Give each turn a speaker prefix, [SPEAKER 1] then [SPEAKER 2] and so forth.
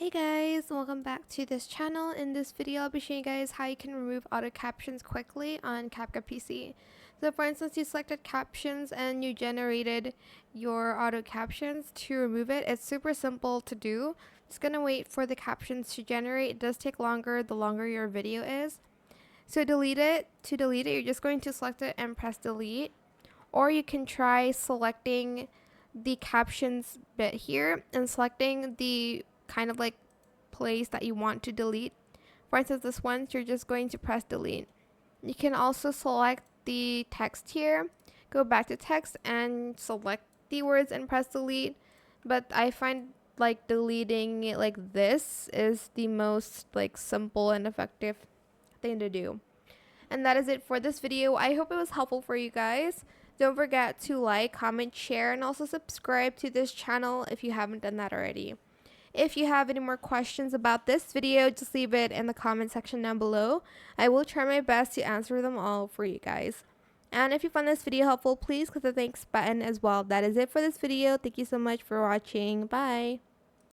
[SPEAKER 1] Hey guys, welcome back to this channel. In this video, I'll be showing you guys how you can remove auto captions quickly on CapCut PC. So for instance, you selected captions and you generated your auto captions. To remove it, it's super simple to do. Just gonna wait for the captions to generate. It does take longer the longer your video is. So to delete it, you're just going to select it and press delete. Or you can try selecting the captions bit here and selecting the kind of like place that you want to delete. For instance, this one, you're just going to press delete. You can also select the text here, go back to text and select the words and press delete. But I find like deleting it like this is the most like simple and effective thing to do. And that is it for this video. I hope it was helpful for you guys. Don't forget to like, comment, share, and also subscribe to this channel if you haven't done that already. If you have any more questions about this video, just leave it in the comment section down below. I will try my best to answer them all for you guys. And if you found this video helpful, please click the thanks button as well. That is it for this video. Thank you so much for watching. Bye.